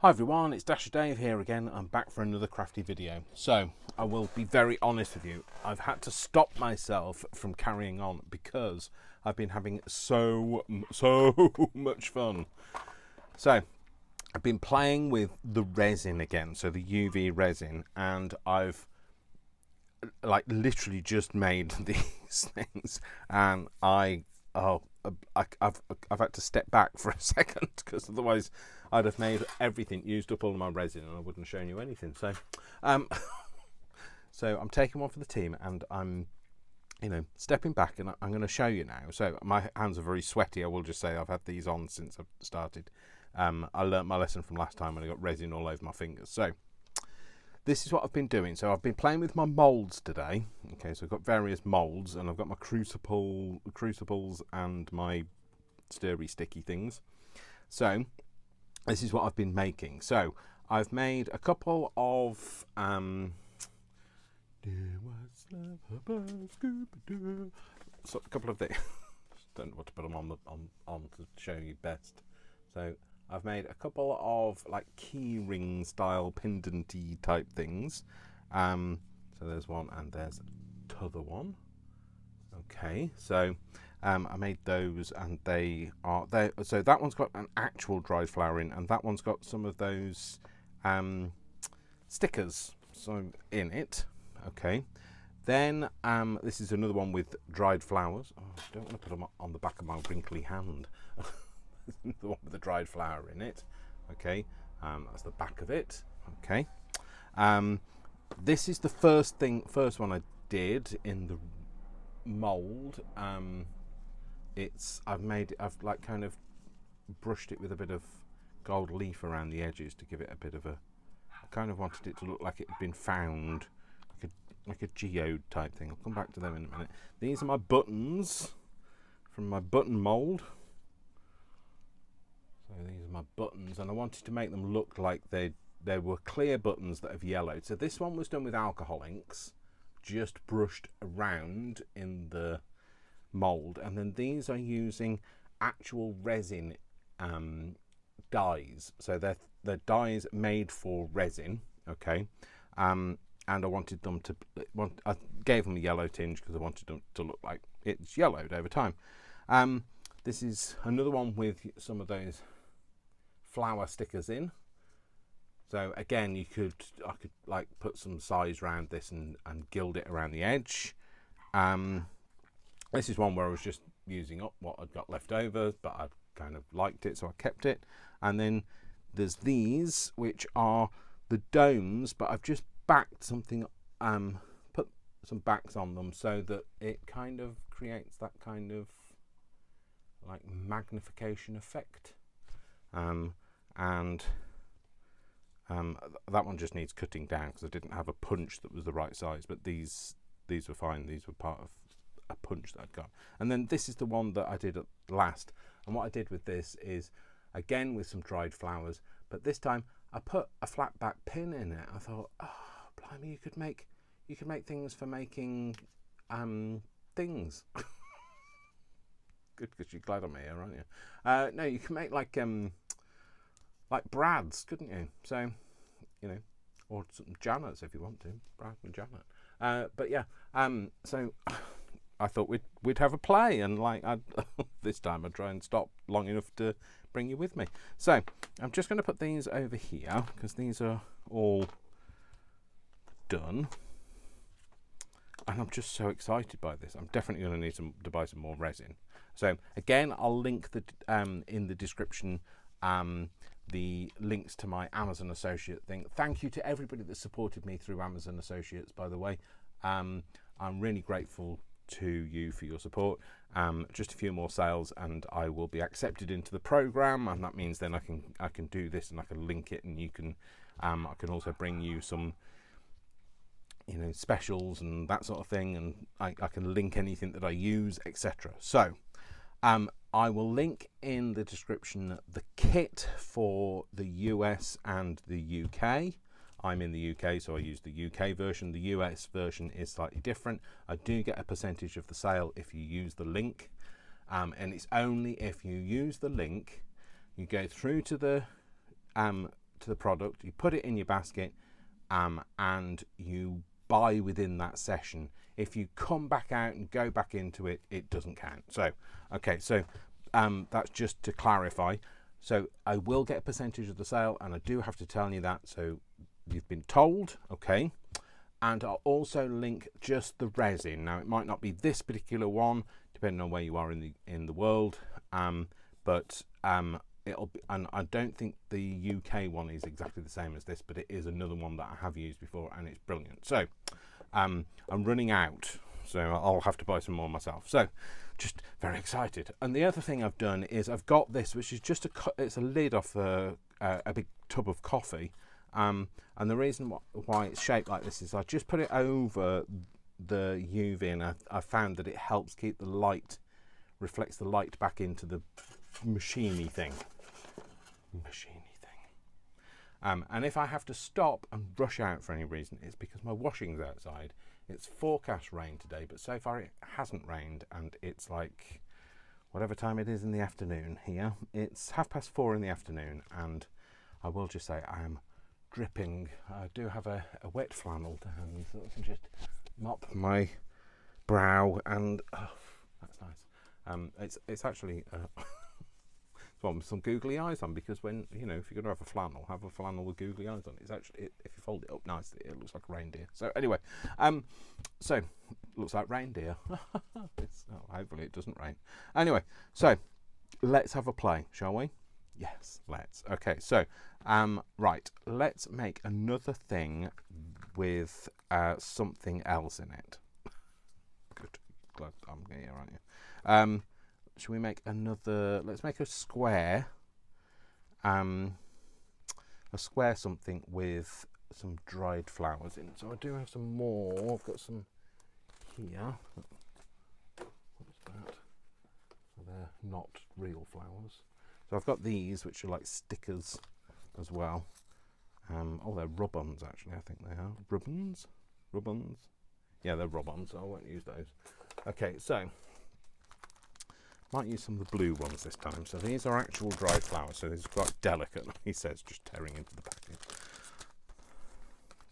Hi everyone, it's Dasher Dave here again. I'm back for another crafty video. So, I will be very honest with you. I've had to stop myself from carrying on because I've been having so much fun. So, I've been playing with the resin again, so the UV resin, and I've like literally just made these things, and I've had to step back for a second because otherwise I'd have made everything, used up all of my resin, and I wouldn't have shown you anything. So, so I'm taking one for the team, and I'm, stepping back, and I'm going to show you now. So my hands are very sweaty. I will just say I've had these on since I've started. I learnt my lesson from last time when I got resin all over my fingers. So this is what I've been doing. So I've been playing with my moulds today. Okay, so I've got various moulds, and I've got my crucibles and my stirry sticky things. So this is what I've been making. So I've made a couple of so a couple of things. Don't know what to put them on to show you best. So I've made a couple of like key ring style pendanty type things. So there's one and there's t'other one. Okay, so I made those, and they are there. So that one's got an actual dried flower in, and that one's got some of those stickers in it. Okay, then this is another one with dried flowers. Oh, I don't want to put them on the back of my wrinkly hand. The one with the dried flower in it. Okay, that's the back of it. Okay, this is the first one I did in the mold. I've like kind of brushed it with a bit of gold leaf around the edges to give it a bit of a, I kind of wanted it to look like it had been found, like a geode type thing. I'll come back to them in a minute. These are my buttons from my button mold. So these are my buttons, and I wanted to make them look like they were clear buttons that have yellowed. So this one was done with alcohol inks, just brushed around in the mold, and then these are using actual resin dyes. So they're dyes made for resin. Okay, and I wanted them to I gave them a yellow tinge because I wanted them to look like it's yellowed over time. This is another one with some of those flower stickers in. So again, I could like put some size around this and gild it around the edge. This is one where I was just using up what I'd got left over, but I kind of liked it, so I kept it. And then there's these, which are the domes, but I've just backed something, put some backs on them so that it kind of creates that kind of like magnification effect. That one just needs cutting down because I didn't have a punch that was the right size, but these were fine. These were part of a punch that I'd got. And then this is the one that I did at last, and what I did with this is again with some dried flowers, but this time I put a flat back pin in it. I thought, oh blimey, you could make things for making things. Good, because you're glad I'm here, aren't you? No, you can make like brads, couldn't you? So, or some Janets if you want to, Brad and Janet. But yeah, so I thought we'd have a play, and like this time I'd try and stop long enough to bring you with me. So I'm just going to put these over here because these are all done, and I'm just so excited by this. I'm definitely going to need to buy some more resin. So again, I'll link in the description the links to my Amazon Associate thing. Thank you to everybody that supported me through Amazon Associates, by the way. I'm really grateful to you for your support. Just a few more sales and I will be accepted into the program, and that means then I can do this and I can link it, and you can I can also bring you some specials and that sort of thing, and I can link anything that I use, etc. So I will link in the description the kit for the US and the UK. I'm in the UK, so I use the UK version. The US version is slightly different. I do get a percentage of the sale if you use the link, and it's only if you use the link, you go through to the to the product, you put it in your basket, and you buy within that session. If you come back out and go back into it, it doesn't count. So, okay, so that's just to clarify. So I will get a percentage of the sale, and I do have to tell you that, so you've been told, okay? And I'll also link just the resin. Now, it might not be this particular one, depending on where you are in the world, but it'll be, and I don't think the UK one is exactly the same as this, but it is another one that I have used before, and it's brilliant. So I'm running out, so I'll have to buy some more myself. So just very excited. And the other thing I've done is I've got this, which is just it's a lid off a big tub of coffee. And the reason why it's shaped like this is I just put it over the UV, and I found that it helps keep the light, reflects the light back into the machiny thing. And if I have to stop and rush out for any reason, it's because my washing's outside. It's forecast rain today, but so far it hasn't rained, and it's like whatever time it is in the afternoon here. It's 4:30 in the afternoon, and I will just say I am dripping. I do have a wet flannel to hand, so I can just mop my brow, and oh, that's nice. It's actually some googly eyes on, because when if you're going to have a flannel with googly eyes on. It's actually, if you fold it up nicely, it looks like a reindeer. So anyway, so looks like reindeer. Hopefully it doesn't rain. Anyway, so let's have a play, shall we? Yes, let's. Okay, so right, let's make another thing with something else in it. Good, glad I'm here, aren't you? Should we make another? Let's make a square. A square something with some dried flowers in. So I do have some more. I've got some here. What is that? They're not real flowers. So I've got these, which are like stickers as well. Oh, they're rub-ons actually. I think they are rub-ons. Rub-ons. Yeah, they're rub-ons. So I won't use those. Okay, so. Might use some of the blue ones this time. So these are actual dried flowers, so these are quite delicate, he says, just tearing into the package.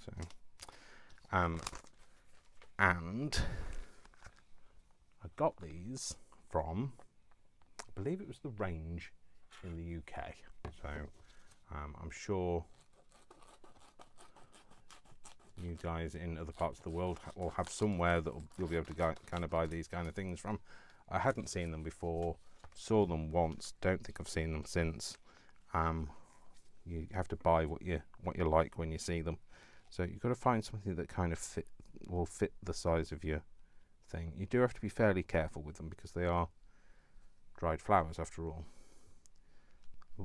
So, and I got these from, I believe it was the Range in the UK. So I'm sure you guys in other parts of the world will have somewhere that you'll be able to kind of buy these kind of things from. I hadn't seen them before, saw them once, don't think I've seen them since. You have to buy what you like when you see them. So you've got to find something that kind of will fit the size of your thing. You do have to be fairly careful with them because they are dried flowers after all.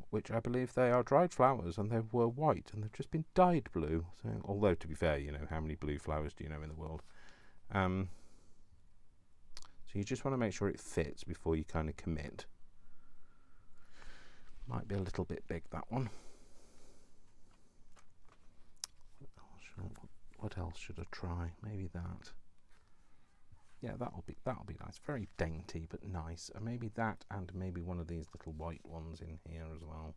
Which I believe they are dried flowers, and they were white and they've just been dyed blue. So, although to be fair, how many blue flowers do you know in the world? So you just want to make sure it fits before you kind of commit. Might be a little bit big, that one. What else should I try? Maybe that. Yeah, that'll be nice. Very dainty but nice. And maybe that, and maybe one of these little white ones in here as well.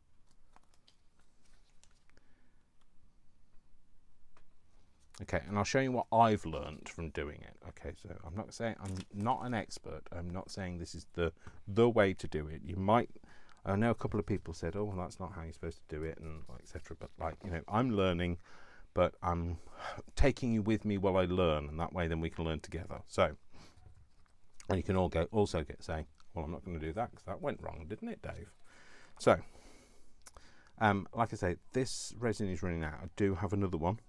Okay, and I'll show you what I've learned from doing it. Okay, so I'm not saying I'm not an expert. I'm not saying this is the way to do it. You might, I know a couple of people said, "Oh, well, that's not how you're supposed to do it," and etc. But I'm learning, but I'm taking you with me while I learn, and that way then we can learn together. So, and you can all also get saying, "Well, I'm not going to do that because that went wrong, didn't it, Dave?" So, like I say, this resin is running out. I do have another one.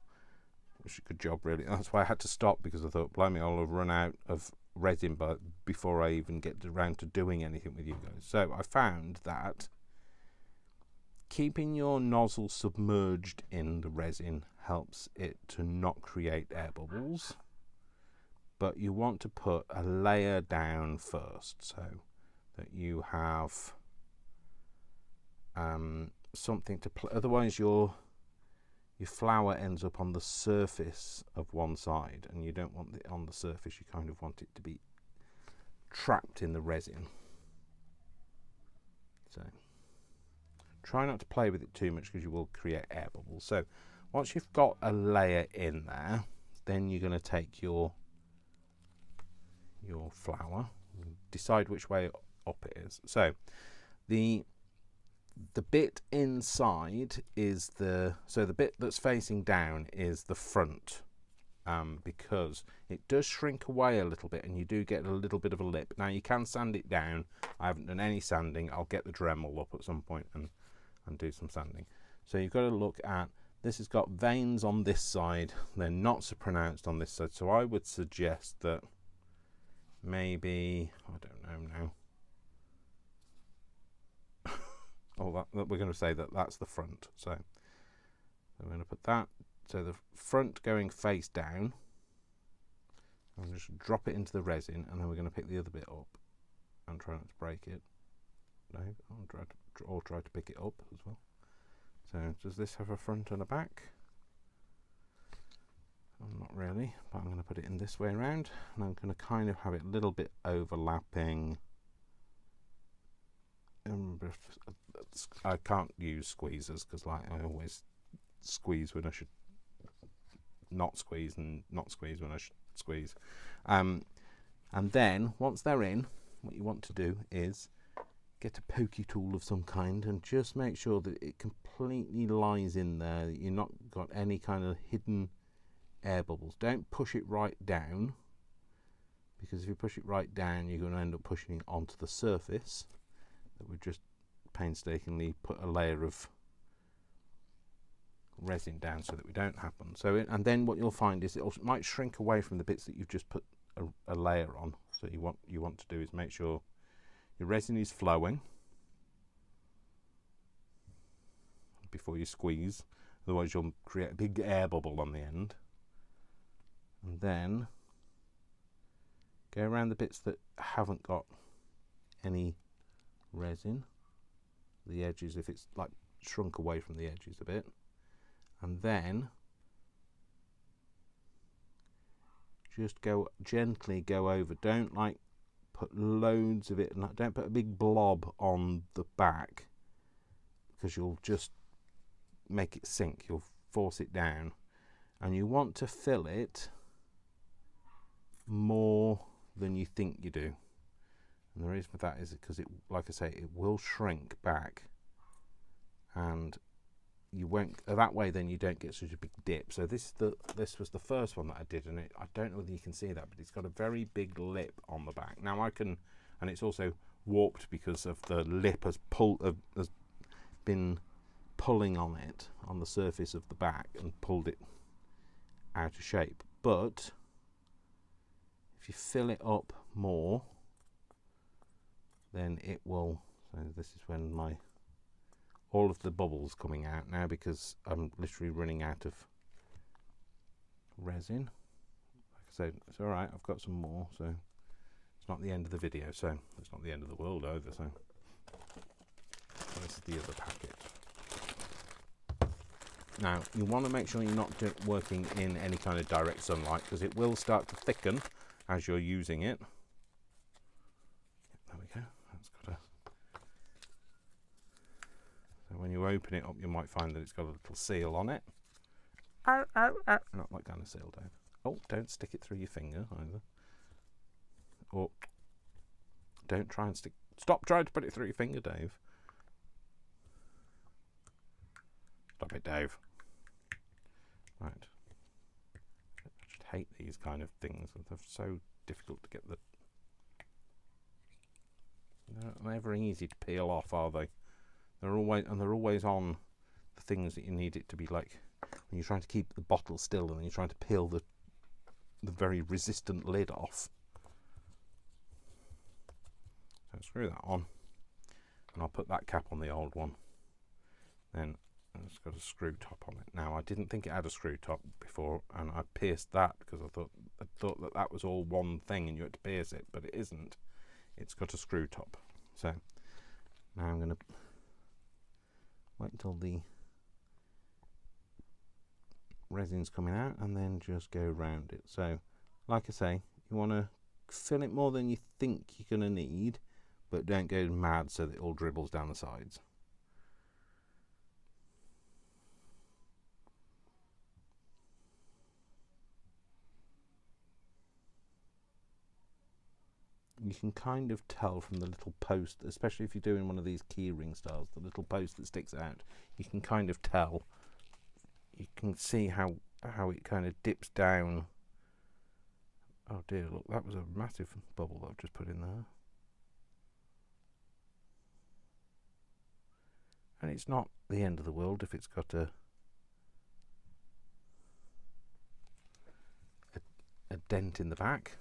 Which is a good job, really. That's why I had to stop, because I thought, blimey, I'll have run out of resin before I even get around to doing anything with you guys. So I found that keeping your nozzle submerged in the resin helps it to not create air bubbles. But you want to put a layer down first, so that you have something to play. Otherwise, your flower ends up on the surface of one side, and you don't want it on the surface. You kind of want it to be trapped in the resin. So Try not to play with it too much because you will create air bubbles. So once you've got a layer in there, then you're going to take your flower, decide which way up it is. So the bit inside is the bit that's facing down is the front, because it does shrink away a little bit and you do get a little bit of a lip. Now you can sand it down. I haven't done any sanding. I'll get the Dremel up at some point and do some sanding. So you've got to look at, this has got veins on this side, they're not so pronounced on this side, so I would suggest that maybe, I don't know now, oh, that we're going to say that that's the front. So I'm going to put that, so the front going face down. I'm just drop it into the resin, and then we're going to pick the other bit up and try not to break it. No, I'll try to pick it up as well. So does this have a front and a back? Not really, but I'm going to put it in this way around, and I'm going to kind of have it a little bit overlapping. I can't use squeezers because, like, I always squeeze when I should not squeeze, and not squeeze when I should squeeze. And then once they're in, what you want to do is get a pokey tool of some kind and just make sure that it completely lies in there, that you've not got any kind of hidden air bubbles. Don't push it right down, because if you push it right down you're going to end up pushing it onto the surface that we've just painstakingly put a layer of resin down so that we don't happen. So and then what you'll find is it might shrink away from the bits that you've just put a layer on. So you want to do is make sure your resin is flowing before you squeeze, otherwise you'll create a big air bubble on the end. And then go around the bits that haven't got any resin, the edges, if it's like shrunk away from the edges a bit, and then just gently go over. Don't like put loads of it, and don't put a big blob on the back, because you'll just make it sink, you'll force it down. And you want to fill it more than you think you do, and the reason for that is because it, like I say, it will shrink back, and you won't, that way then you don't get such a big dip. So this was the first one that I did, and I don't know whether you can see that, but it's got a very big lip on the back. Now I can, and it's also warped because of the lip has been pulling on it, on the surface of the back, and pulled it out of shape. But if you fill it up more, then it will, so this is when all of the bubbles coming out now, because I'm literally running out of resin. Like I said, it's alright, I've got some more, so it's not the end of the video, so it's not the end of the world either. So this is the other packet. Now you want to make sure you're not working in any kind of direct sunlight, because it will start to thicken as you're using it. There we go. That's got a, so when you open it up, you might find that it's got a little seal on it. Ow, ow, ow. Not that kind of seal, Dave. Oh, don't stick it through your finger either. Or don't try and stick. Stop trying to put it through your finger, Dave. Stop it, Dave. Right. I just hate these kind of things. They're so difficult to get the. They're never easy to peel off, are they? They're always on the things that you need it to be, like when you're trying to keep the bottle still and then you're trying to peel the very resistant lid off. So screw that on, and I'll put that cap on the old one. Then it's got a screw top on it. Now I didn't think it had a screw top before, and I pierced that because I thought that was all one thing and you had to pierce it, but it isn't. It's got a screw top. So now I'm going to wait until the resin's coming out and then just go around it. So like I say, you want to fill it more than you think you're going to need, but don't go mad so that it all dribbles down the sides. you can kind of tell from the little post, especially if you're doing one of these keyring styles, the little post that sticks out, you can kind of tell, you can see how it kind of dips down. Oh dear, look, that was a massive bubble that I've just put in there. And it's not the end of the world if it's got a dent in the back.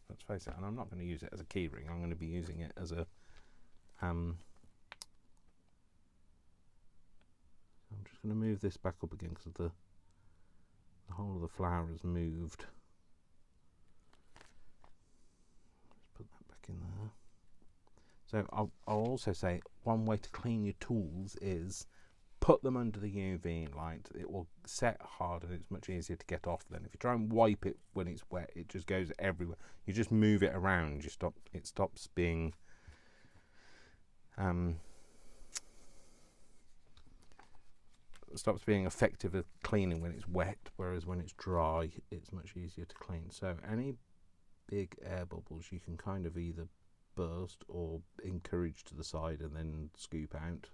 Let's face it, and I'm not going to use it as a keyring. I'm going to be using it as a I'm just going to move this back up again because the whole of the flower has moved. Just put that back in there. So I'll also say one way to clean your tools is put them under the UV light. It will set hard and it's much easier to get off then. If you try and wipe it when it's wet, it just goes everywhere. You just move it around, it stops being effective at cleaning when it's wet, whereas when it's dry it's much easier to clean. So any big air bubbles you can kind of either burst or encourage to the side and then scoop out.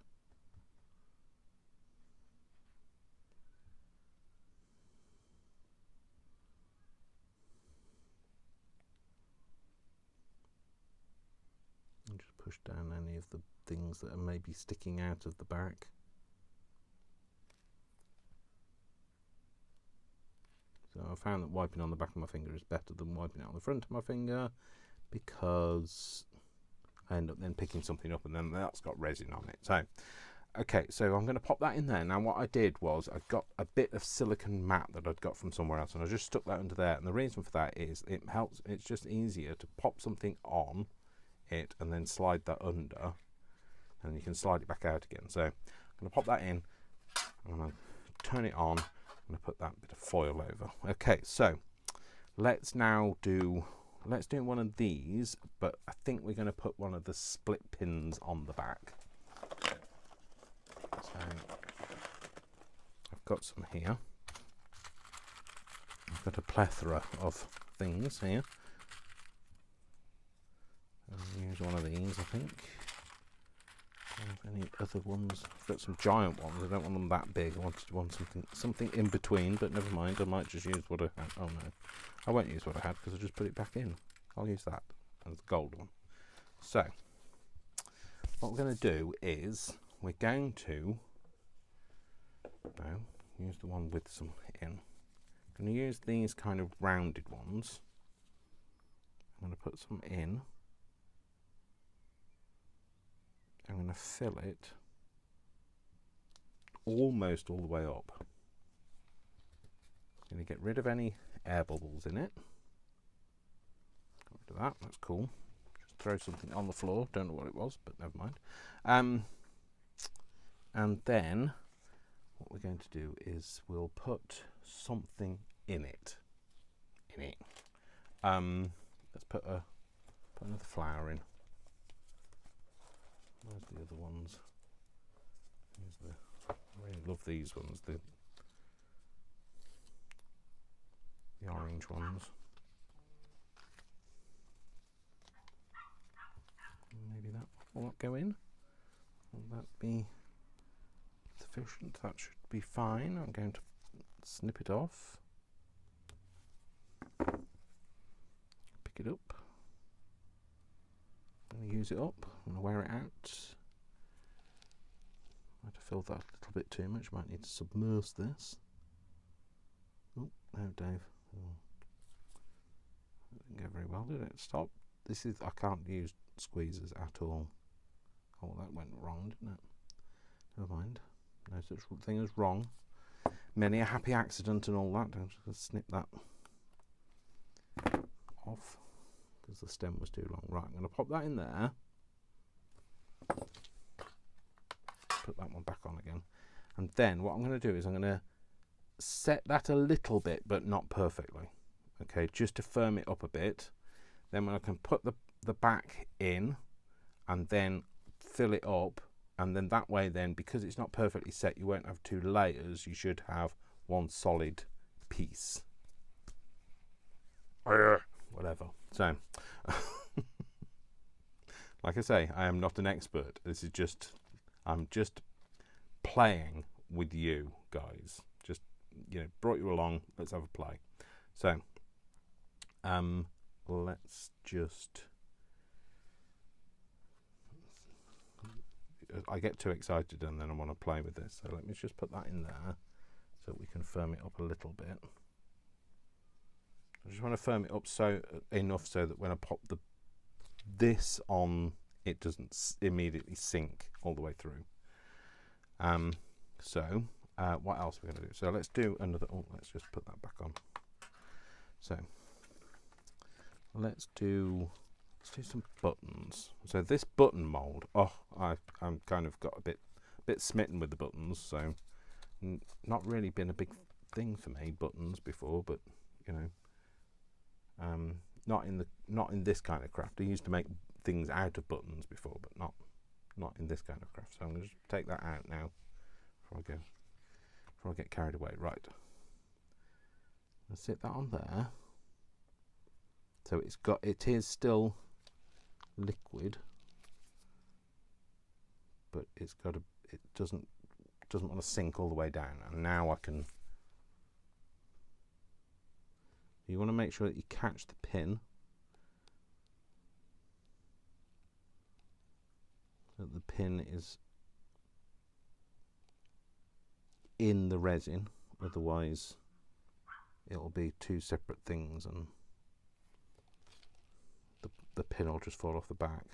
And just push down any of the things that are maybe sticking out of the back. So I found that wiping on the back of my finger is better than wiping it on the front of my finger, because I end up then picking something up and then that's got resin on it. So okay, so I'm going to pop that in there. Now what I did was I got a bit of silicone mat that I'd got from somewhere else and I just stuck that under there, and the reason for that is it helps, it's just easier to pop something on it and then slide that under, and you can slide it back out again. So I'm going to pop that in, I'm going to turn it on, I'm going to put that bit of foil over. Okay, so let's do one of these, but I think we're going to put one of the split pins on the back. So I've got some here. I've got a plethora of things here. I'll use one of these, I think. Any other ones? I've got some giant ones. I don't want them that big. I want something in between, but never mind. I might just use what I had. Oh no, I won't use what I had because I just put it back in. I'll use that as the gold one. So what we're going to do is we're going to use the one with some in. I'm going to use these kind of rounded ones. I'm going to put some in. I'm going to fill it almost all the way up. I'm going to get rid of any air bubbles in it. Got rid of that, that's cool. Just throw something on the floor, don't know what it was, but never mind. And then what we're going to do is we'll put something in it. Let's put another flower in. Where's the other ones? I really love these ones, the orange ones. Maybe that will not go in. Will that be sufficient? That should be fine. I'm going to snip it off. Pick it up. I'm going to use it up. I'm going to wear it out. Might have filled that a little bit too much. Might need to submerge this. Oh, no, Dave. Oh. That didn't go very well, did it? Stop. This is, I can't use squeezers at all. Oh, that went wrong, didn't it? Never mind. No such thing as wrong. Many a happy accident and all that. I'm just going to snip that off because the stem was too long. Right, I'm going to pop that in there. Put that one back on again. And then what I'm going to do is I'm going to set that a little bit, but not perfectly. Okay, just to firm it up a bit. Then when I can put the back in and then fill it up, and then that way then, because it's not perfectly set, you won't have two layers, you should have one solid piece. Whatever. So Like I say, I am not an expert. This is just, I'm just playing with you guys. Just, brought you along. Let's have a play. So, let's just. I get too excited and then I want to play with this. So let me just put that in there so we can firm it up a little bit. I just want to firm it up enough so that when I pop this on, it doesn't immediately sink all the way through. So what else are we going to do? So let's do another. Oh, let's just put that back on. So let's do some buttons. So this button mold. Oh, I'm kind of got a bit smitten with the buttons. So not really been a big thing for me, buttons before, but not in this kind of craft. I used to make things out of buttons before, but not in this kind of craft. So I'm going to just take that out now before I get carried away. Right, let's sit that on there. So it is still liquid, but it doesn't want to sink all the way down. And now I can. You want to make sure that you catch the pin, so that the pin is in the resin, otherwise it'll be two separate things and the pin will just fall off the back.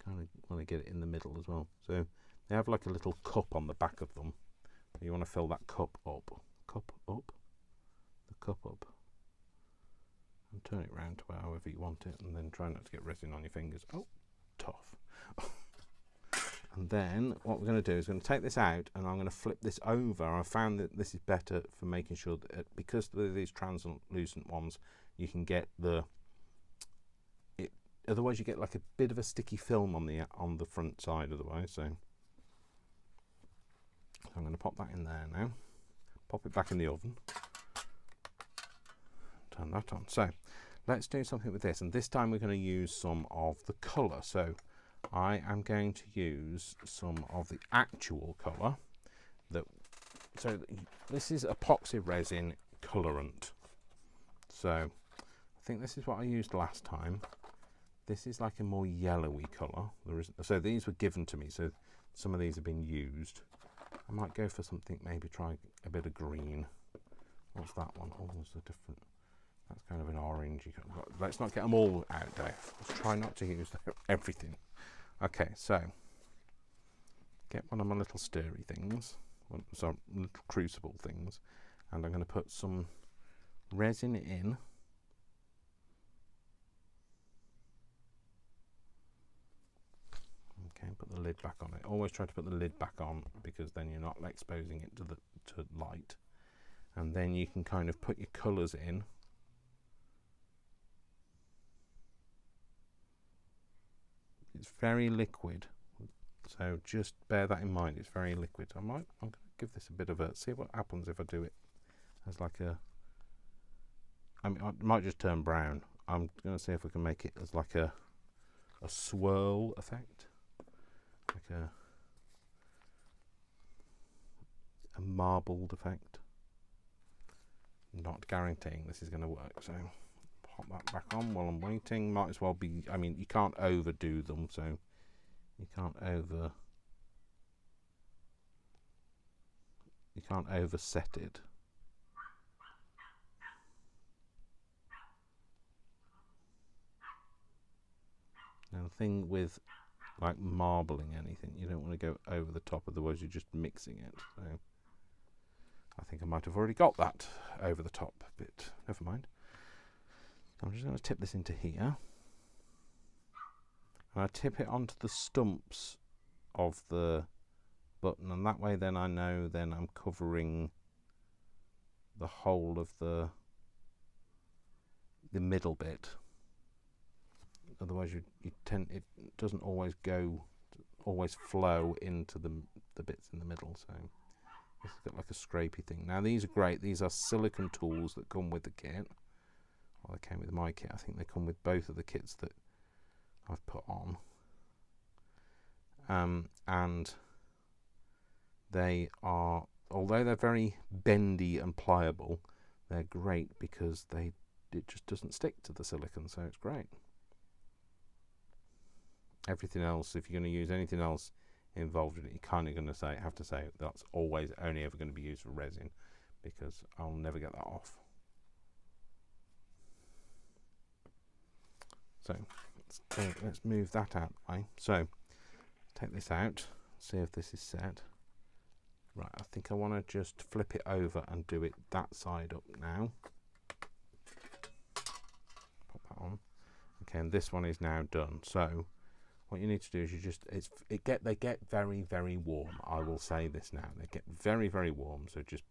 Kind of want to get it in the middle as well. So they have like a little cup on the back of them. You want to fill that cup up, the cup up, and turn it round to however you want it, and then try not to get resin on your fingers. Oh, tough. And then what we're going to do is going to take this out, and I'm going to flip this over. I found that this is better for making sure that because of these translucent ones, you can get otherwise you get like a bit of a sticky film on the front side otherwise. So I'm going to pop that in there now, pop it back in the oven, turn that on. So let's do something with this, and this time we're going to use some of the colour. So I am going to use some of the actual colour. So this is epoxy resin colorant. So I think this is what I used last time. This is like a more yellowy colour. So these were given to me, so some of these have been used. I might go for something, maybe try a bit of green. What's that one? Oh, there's a different, that's kind of an orange. Let's not get them all out, Dave. Let's try not to use everything. Okay, so get one of my little stirry things, some little crucible things, and I'm going to put some resin in. Okay, put the lid back on it. Always try to put the lid back on because then you're not exposing it to light. And then you can kind of put your colours in. It's very liquid, so just bear that in mind. It's very liquid. I'm going to give this a bit of see what happens if I do it as like I might just turn brown. I'm going to see if we can make it as like a swirl effect. Like a marbled effect. Not guaranteeing this is going to work, so pop that back on while I'm waiting. Might as well be, I mean, you can't overdo them, so you can't overset it. Now the thing with like marbling anything, you don't want to go over the top, otherwise you're just mixing it. So I think I might have already got that over the top bit. Never mind. I'm just going to tip this into here, and I tip it onto the stumps of the button, and that way then I know then I'm covering the whole of the middle bit. Otherwise it doesn't always flow into the bits in the middle. So this has got like a scrapey thing. Now these are great. These are silicone tools that come with the kit. Well, they came with my kit. I think they come with both of the kits that I've put on. And they are, although they're very bendy and pliable, they're great because it just doesn't stick to the silicone, so it's great. Everything else, if you're going to use anything else involved in it, you're kind of going to have to say that's always only ever going to be used for resin, because I'll never get that off. So let's move that out of the way. So take this out, see if this is set. Right, I think I want to just flip it over and do it that side up now. Pop that on. Okay, and this one is now done. So what you need to do is they get very, very warm. I will say this now. They get very, very warm, so just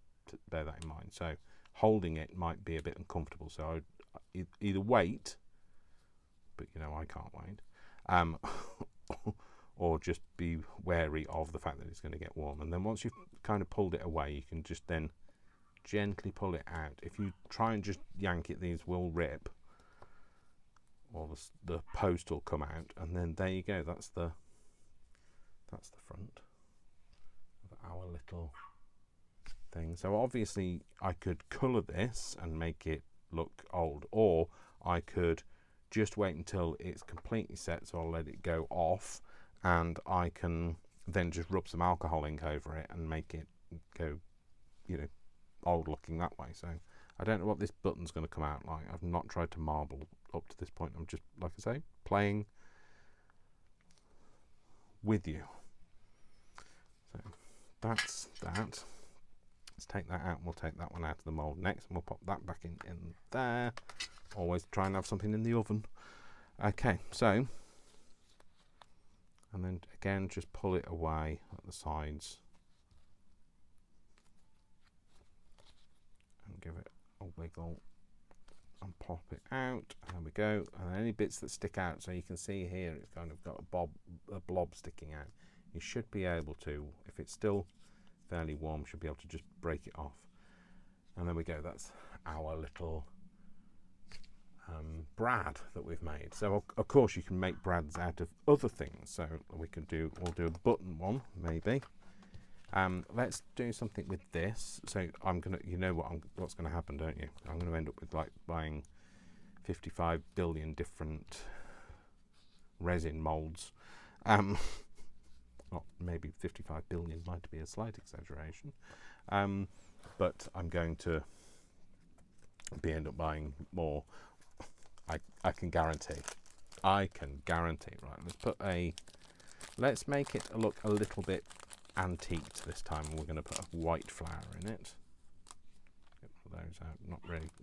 bear that in mind. So holding it might be a bit uncomfortable. So I'd either wait, but you know I can't wait, or just be wary of the fact that it's going to get warm. And then once you've kind of pulled it away, you can just then gently pull it out. If you try and just yank it, these will rip, or the post will come out, and then there you go. That's the front of our little thing. So obviously I could colour this and make it look old, or I could just wait until it's completely set, so I'll let it go off, and I can then just rub some alcohol ink over it and make it go, you know, old looking that way. So I don't know what this button's going to come out like. I've not tried to marble up to this point. I'm just, like I say, playing with you. So that's that. Let's take that out, and we'll take that one out of the mould next, and we'll pop that back in there. Always try and have something in the oven. Okay, so, and then again just pull it away at the sides and give it a wiggle and pop it out. There we go. And any bits that stick out, so you can see here it's kind of got a blob sticking out. You should be able to, if it's still fairly warm, should be able to just break it off. And there we go. That's our little brad that we've made. So of course you can make brads out of other things. So we'll do a button one maybe. Let's do something with this. So I'm gonna, you know what's gonna happen, don't you? I'm gonna end up with like buying 55 billion different resin molds. Not maybe 55 billion might be a slight exaggeration, but I'm going to end up buying more. I can guarantee. Right, let's make it look a little bit antiqued this time. We're going to put a white flower in it. Get one of those out.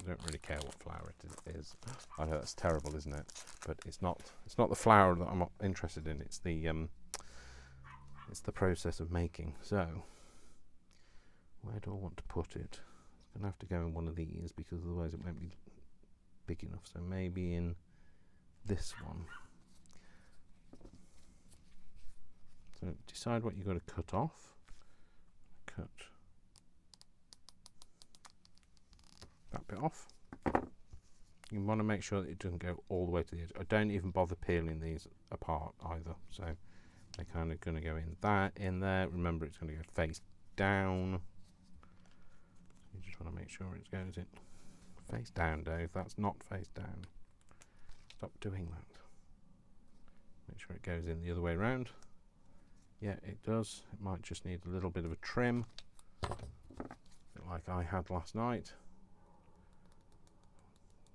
Don't really care what flower it is. I know that's terrible, isn't it? But it's not the flower that I'm interested in. It's the process of making. So where do I want to put it? It's going to have to go in one of these, because otherwise it won't be big enough. So maybe in this one. So decide what you've got to cut off. Cut that bit off. You want to make sure that it doesn't go all the way to the edge. I don't even bother peeling these apart either. So they're kind of going to go in there. Remember, it's going to go face down. You just want to make sure it goes in face down, Dave. That's not face down. Stop doing that. Make sure it goes in the other way around. Yeah, it does. It might just need a little bit of a trim, a bit like I had last night.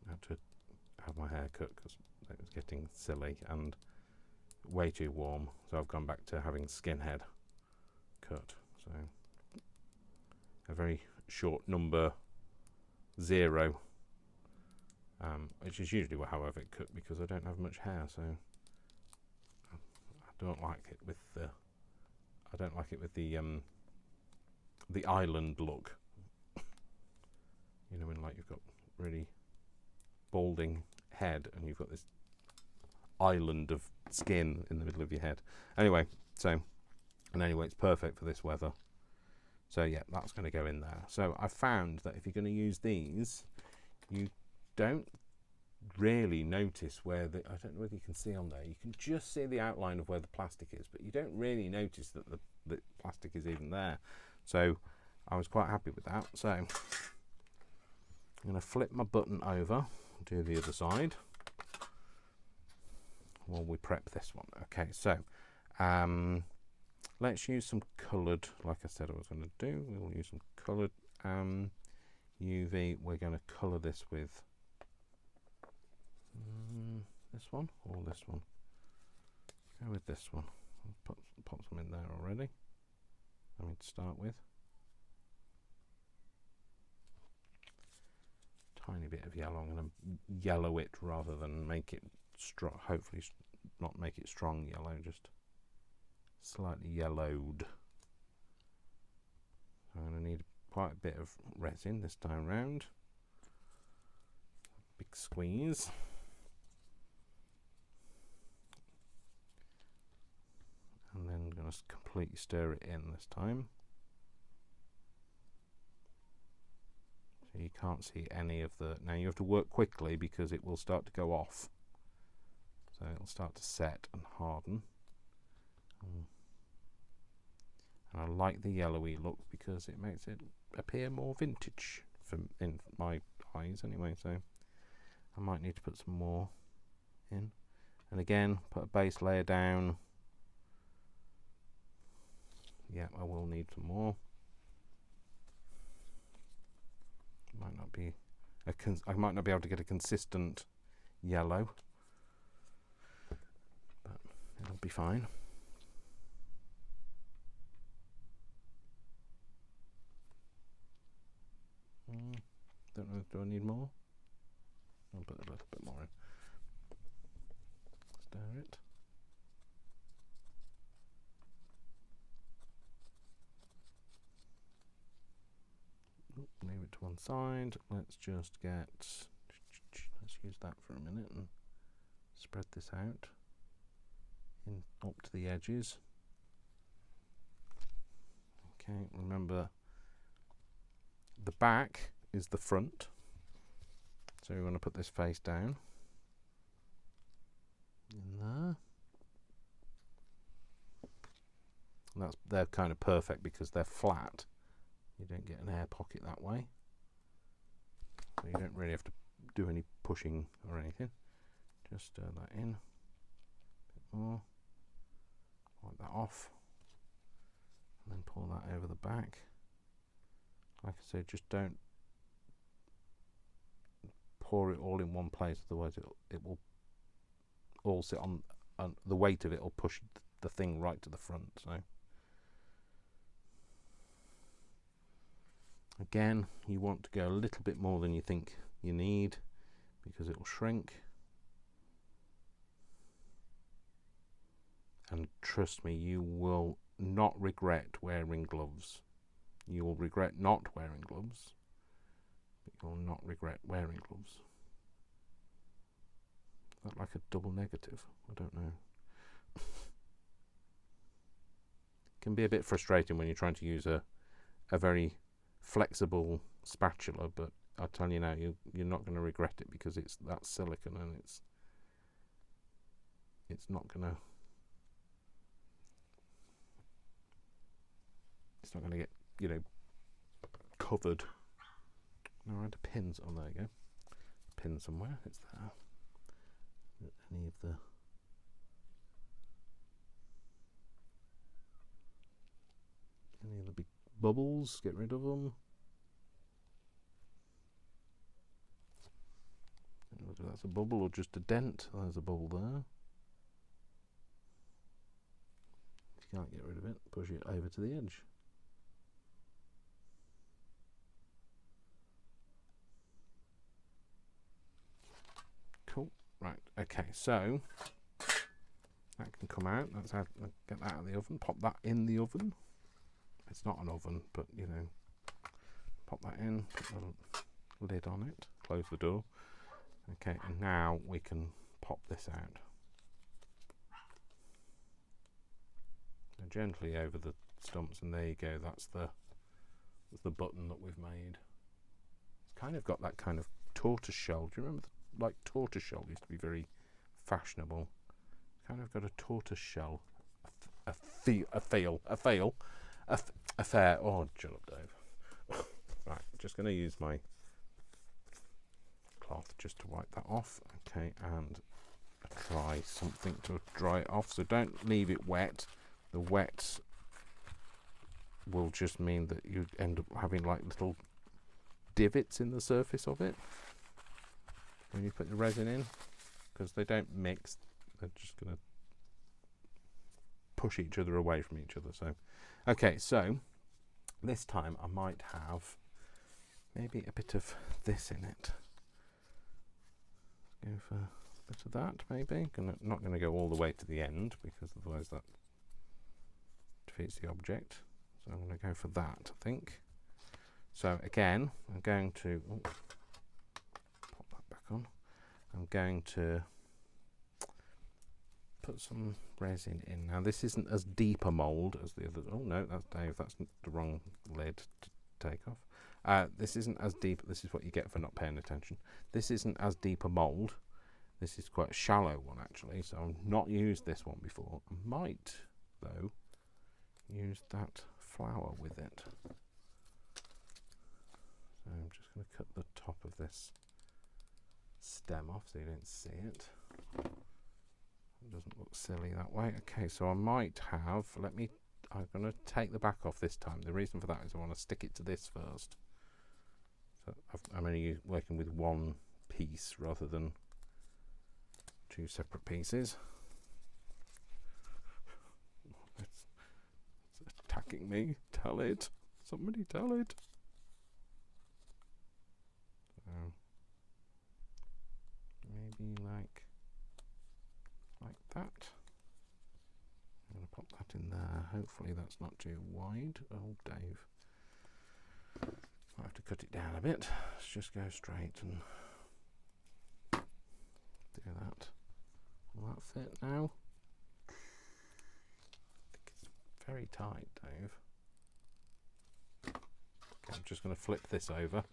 I had to have my hair cut because it was getting silly and way too warm, so I've gone back to having skinhead cut. So a very short number 0, which is usually how I've it cut, because I don't have much hair, so I don't like it with the island look. You know, when like you've got really balding head and you've got this island of skin in the middle of your head. Anyway, it's perfect for this weather. So yeah, that's going to go in there. So I found that if you're going to use these, you don't really notice where the, I don't know whether you can see on there, you can just see the outline of where the plastic is, but you don't really notice that the plastic is even there. So I was quite happy with that. So I'm going to flip my button over, do the other side while we prep this one. Okay, so let's use some coloured, like I said I was going to do. We'll use some coloured UV. We're going to colour this with this one or this one. Go with this one. I'll pop some in there already. I mean, to start with. Tiny bit of yellow. I'm going to yellow it rather than make it strong. Hopefully not make it strong yellow, just slightly yellowed. So I'm going to need quite a bit of resin this time round. Big squeeze. And then I'm going to completely stir it in this time. So you can't see any of the... Now you have to work quickly because it will start to go off. So it'll start to set and harden. And I like the yellowy look because it makes it appear more vintage in my eyes anyway. So I might need to put some more in. And again, put a base layer down. Yeah, I will need some more. Might not be I might not be able to get a consistent yellow, but it'll be fine. Don't know. Do I need more? I'll put a little bit more in. Stir it. Leave it to one side. Let's just get, let's use that for a minute and spread this out in up to the edges. Okay, remember the back is the front, so we want to put this face down in there. And they're kind of perfect because they're flat. You don't get an air pocket that way, so you don't really have to do any pushing or anything. Just stir that in a bit more, wipe that off, and then pull that over the back. Like I said, just don't pour it all in one place, otherwise it will all sit on the weight of it will push the thing right to the front. So again, you want to go a little bit more than you think you need because it will shrink. And trust me, you will not regret wearing gloves. You will regret not wearing gloves, but you will not regret wearing gloves. Is that like a double negative? I don't know. It can be a bit frustrating when you're trying to use a very flexible spatula, but I tell you now, you're not going to regret it because that's silicone and it's not going to get, you know, covered. Now I had a pin. Oh, there you go. Pin somewhere. It's there. Any of the big bubbles, get rid of them. I don't know whether that's a bubble or just a dent. There's a bubble there. If you can't get rid of it, push it over to the edge. Cool. Right. Okay. So that can come out. Let's get that out of the oven. Pop that in the oven. It's not an oven, but you know, pop that in, put the lid on it, close the door. Okay, and now we can pop this out. So gently over the stumps, and there you go. That's the button that we've made. It's kind of got that kind of tortoise shell. Do you remember like tortoiseshell used to be very fashionable. Kind of got a tortoiseshell, a fair. Oh, shut up, Dave. Right, just going to use my cloth just to wipe that off. Okay, and try something to dry it off. So don't leave it wet. The wet will just mean that you end up having like little divots in the surface of it when you put the resin in, because they don't mix. They're just going to push each other away from each other. So, okay, so this time I might have maybe a bit of this in it. Go for a bit of that, maybe. Not going to go all the way to the end, because otherwise that defeats the object. So I'm going to go for that, I think. So again, I'm going to pop that back on. I'm going to put some resin in. Now this isn't as deep a mould as the others. Oh no, that's Dave. That's the wrong lid to take off. This isn't as deep. This is what you get for not paying attention. This isn't as deep a mould. This is quite a shallow one actually. So I've not used this one before. I might though use that flower with it. So I'm just going to cut the top of this stem off so you don't see it. It doesn't look silly that way. Okay, so I might have, I'm going to take the back off this time. The reason for that is I want to stick it to this first. So I'm only working with one piece rather than two separate pieces. It's attacking me. Tell it. Somebody tell it. So maybe like that. I'm going to pop that in there. Hopefully that's not too wide. Oh, Dave. I have to cut it down a bit. Let's just go straight and do that. Will that fit now? I think it's very tight, Dave. Okay, I'm just going to flip this over.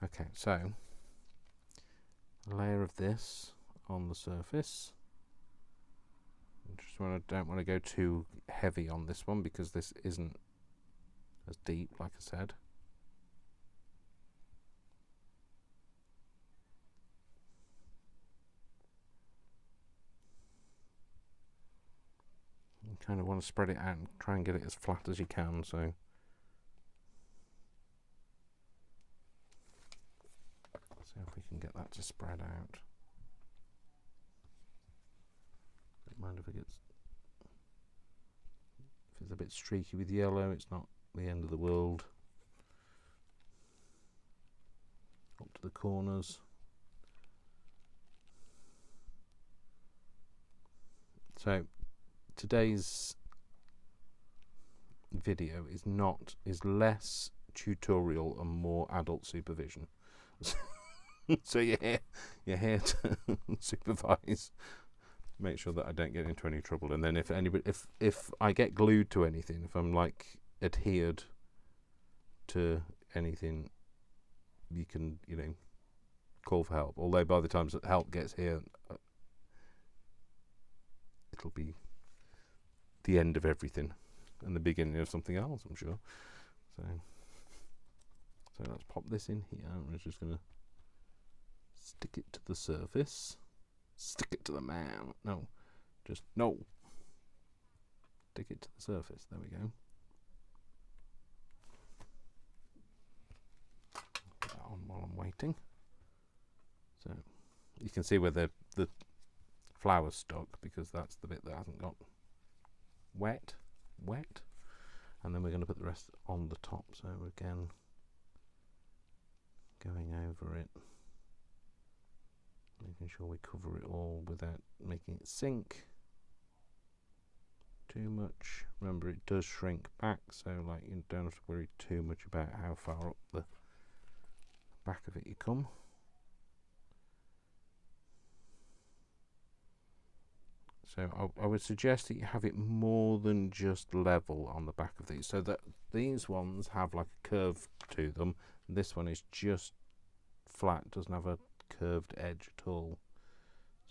Okay, so a layer of this on the surface. Don't want to go too heavy on this one because this isn't as deep, like I said. You kind of want to spread it out and try and get it as flat as you can. So see if we can get that to spread out. Don't mind if it's a bit streaky with yellow, it's not the end of the world. Up to the corners. So today's video is less tutorial and more adult supervision. So you're here to supervise, make sure that I don't get into any trouble, and then if I get glued to anything, if I'm like adhered to anything, you can call for help. Although by the time help gets here, it'll be the end of everything and the beginning of something else, I'm sure. So let's pop this in here. I'm just going to stick it to the surface. Stick it to the man. No. Stick it to the surface. There we go. Put that on while I'm waiting. So you can see where the flower's stuck, because that's the bit that hasn't got wet. And then we're going to put the rest on the top. So again, going over it, making sure we cover it all without making it sink too much. Remember, it does shrink back, so like you don't have to worry too much about how far up the back of it you come. So I would suggest that you have it more than just level on the back of these, so that these ones have like a curve to them. This one is just flat, doesn't have a curved edge at all.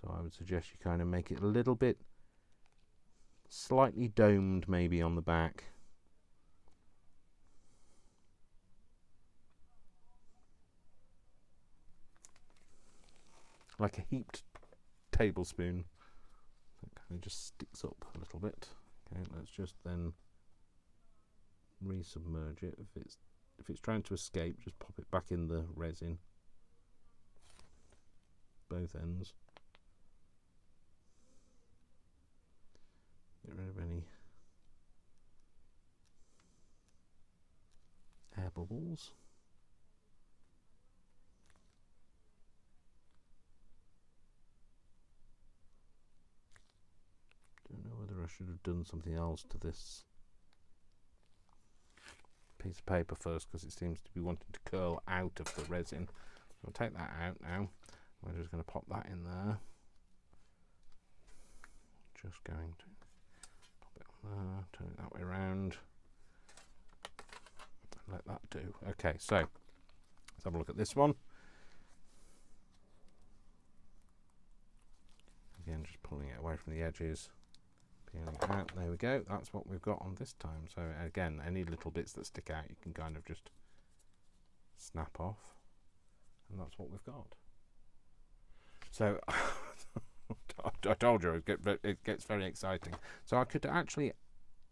So I would suggest you kind of make it a little bit slightly domed maybe on the back. Like a heaped tablespoon. It kind of just sticks up a little bit. Okay, let's just then resubmerge it. If it's trying to escape, just pop it back in the resin. Both ends. Get rid of any air bubbles. Don't know whether I should have done something else to this piece of paper first, because it seems to be wanting to curl out of the resin. So I'll take that out now. We're just going to pop that in there. Just going to pop it on there, turn it that way around. Let that do. Okay, so let's have a look at this one. Again, just pulling it away from the edges. Peeling it out. There we go. That's what we've got on this time. So again, any little bits that stick out, you can kind of just snap off, and that's what we've got. So I told you it gets very exciting. So I could actually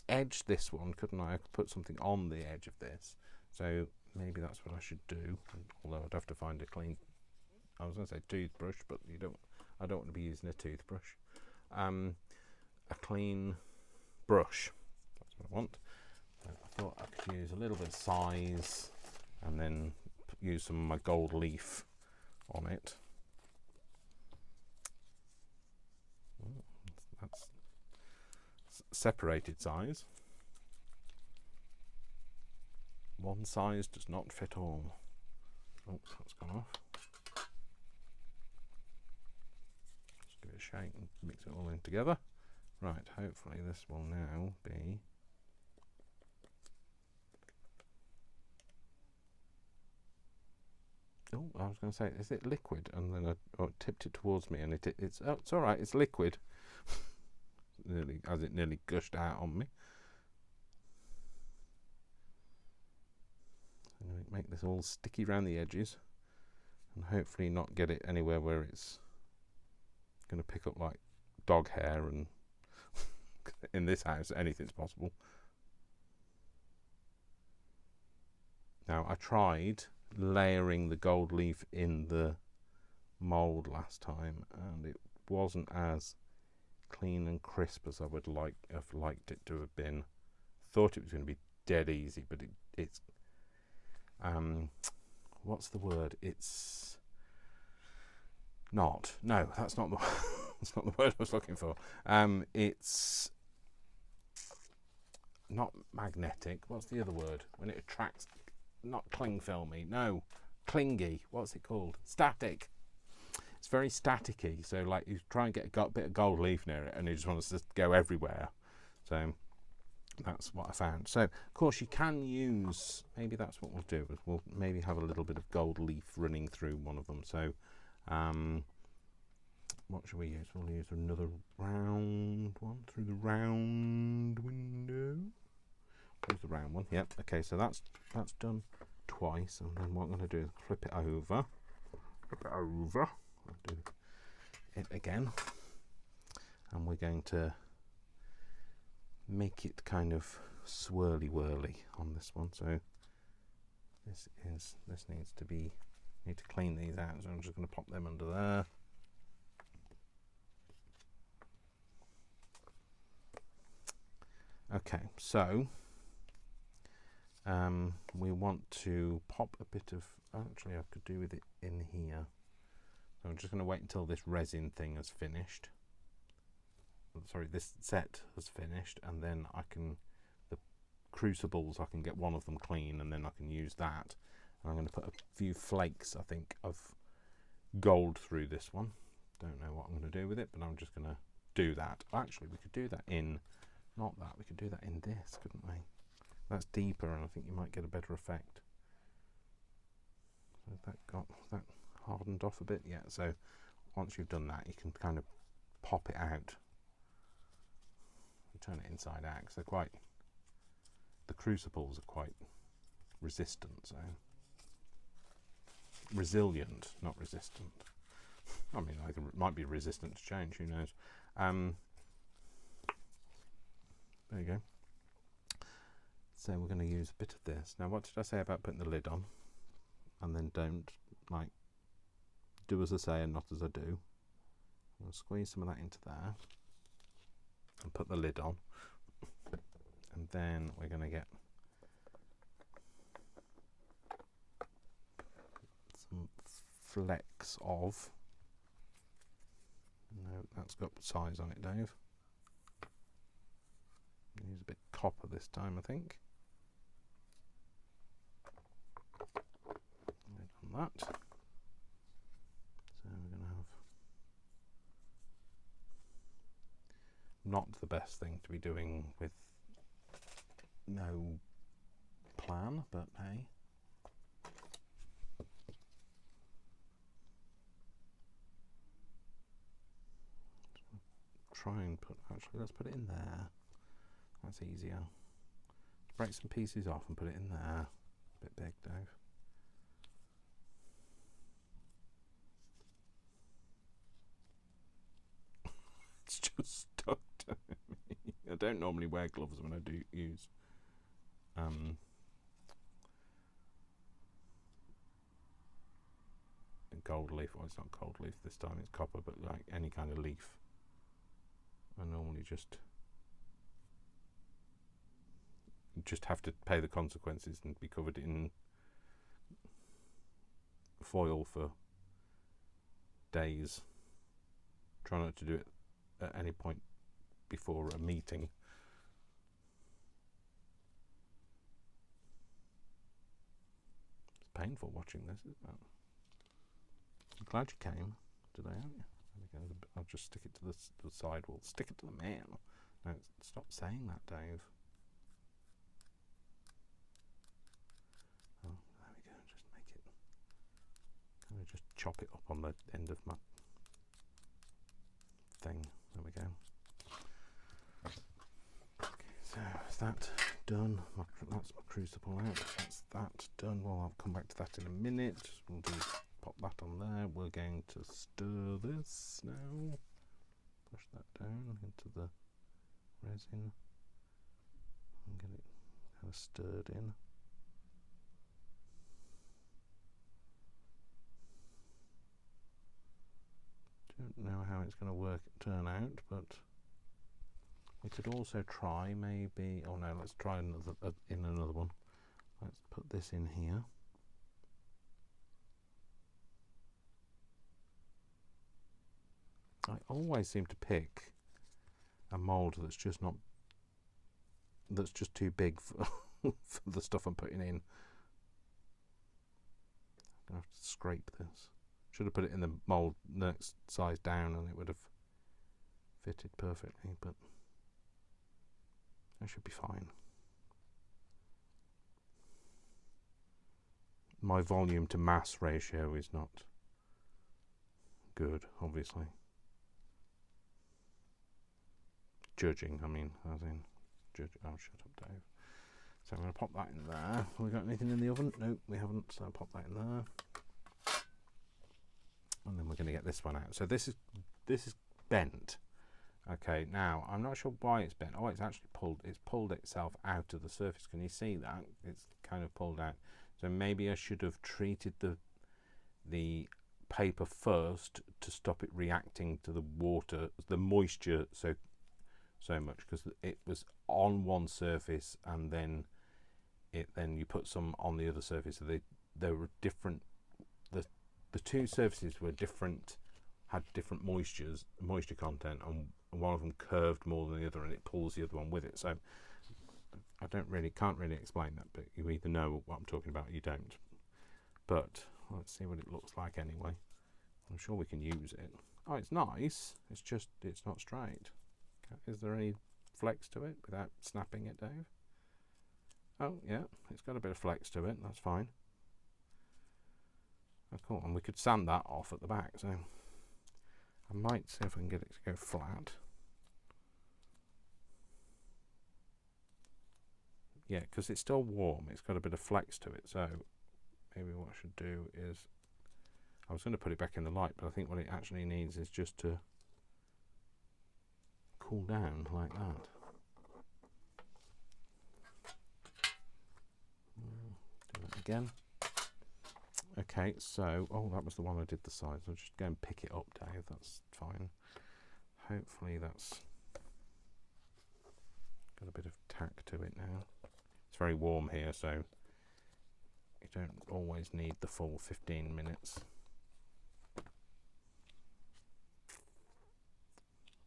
edge this one, couldn't I? I could put something on the edge of this. So maybe that's what I should do. Although I'd have to find a clean, I was going to say toothbrush, but I don't want to be using a toothbrush. A clean brush, that's what I want. So I thought I could use a little bit of size and then use some of my gold leaf on it. That's separated size. One size does not fit all. Oh, that's gone off. Just give it a shake and mix it all in together. Right, hopefully this will now be oh, I was going to say, is it liquid? And then I tipped it towards me, and it's all right, it's liquid. Nearly gushed out on me. I'm going to make this all sticky around the edges, and hopefully not get it anywhere where it's going to pick up like dog hair, and in this house anything's possible. Now I tried layering the gold leaf in the mould last time, and it wasn't as clean and crisp as I would have liked it to have been. Thought it was going to be dead easy, but it's what's the word? It's not. No, that's not the that's not the word I was looking for. It's not magnetic. What's the other word? When it attracts, not cling filmy. No, clingy. What's it called? Static. It's very staticky, so like you try and get a bit of gold leaf near it and it just wants to go everywhere. So that's what I found. So of course you can use, maybe that's what we'll do, is we'll maybe have a little bit of gold leaf running through one of them. So what should we use? We'll use another round one through the round window. There's the round one. Yep. Okay, so that's done twice, and then what I'm going to do is flip it over. I'll do it again, and we're going to make it kind of swirly whirly on this one. So this needs to clean these out, so I'm just going to pop them under there. Okay, so we want to pop a bit of, actually I could do with it in here. So I'm just going to wait until this resin thing has finished. Sorry, this set has finished, and then the crucibles, I can get one of them clean, and then I can use that. And I'm going to put a few flakes, I think, of gold through this one. Don't know what I'm going to do with it, but I'm just going to do that. Actually, we could do that in, not that, we could do that in this, couldn't we? That's deeper, and I think you might get a better effect. So that hardened off a bit? Yeah, so once you've done that, you can kind of pop it out. You turn it inside out, because they're quite, the crucibles are quite resistant, so resilient, not resistant. I mean, it might be resistant to change, who knows. There you go. So we're going to use a bit of this. Now, what did I say about putting the lid on? And then don't, like, do as I say and not as I do. I'll squeeze some of that into there and put the lid on. And then we're going to get some flecks of, no, that's got size on it, Dave. Use a bit copper this time, I think. On that. So we're going to have, not the best thing to be doing with no plan, but hey. Try and put, actually let's put it in there. That's easier. Break some pieces off and put it in there. A bit big, Dave. It's just stuck to me. I don't normally wear gloves when I do use gold leaf. Well, it's not gold leaf this time, it's copper, but like any kind of leaf. I normally just have to pay the consequences and be covered in foil for days. Try not to do it at any point before a meeting. It's painful watching this, isn't it? I'm glad you came today, aren't you? I'll just stick it to the side wall. Stick it to the man. No, stop saying that, Dave. Oh, there we go. Just make it. Kind of just chop it up on the end of my thing. There we go. Okay, so is that done? That's my crucible out. That's that done. Well, I'll come back to that in a minute. We'll do. Pop that on there. We're going to stir this now. Push that down into the resin and get it kind of stirred in. Don't know how it's going to turn out, but we could also try maybe. Oh no, let's try another one. Let's put this in here. I always seem to pick a mould that's just too big for, for the stuff I'm putting in. I'm going to have to scrape this. Should have put it in the mould next size down and it would have fitted perfectly, but that should be fine. My volume to mass ratio is not good, obviously. Judging, I mean, as in, oh, shut up, Dave. So I'm going to pop that in there. Have we got anything in the oven? Nope, we haven't, so I'll pop that in there. And then we're going to get this one out. So this is bent. Okay, now, I'm not sure why it's bent. Oh, it's actually pulled itself out of the surface. Can you see that? It's kind of pulled out. So maybe I should have treated the paper first to stop it reacting to the water, the moisture, so much, because it was on one surface and then you put some on the other surface, so they were different. The two surfaces were different, had different moisture content, and one of them curved more than the other, and it pulls the other one with it. So I can't really explain that, but you either know what I'm talking about or you don't. But let's see what it looks like anyway. I'm sure we can use it. Oh, it's nice. It's just, it's not straight. Is there any flex to it without snapping it, Dave? Oh, yeah, it's got a bit of flex to it. That's fine. Oh, cool. And we could sand that off at the back. So I might see if I can get it to go flat. Yeah, because it's still warm. It's got a bit of flex to it. So maybe what I should do is, I was going to put it back in the light, but I think what it actually needs is just to cool down like that. Do that again. Okay, so, oh, that was the one I did the sides. I'll just go and pick it up, Dave. That's fine. Hopefully that's got a bit of tack to it now. It's very warm here, so you don't always need the full 15 minutes.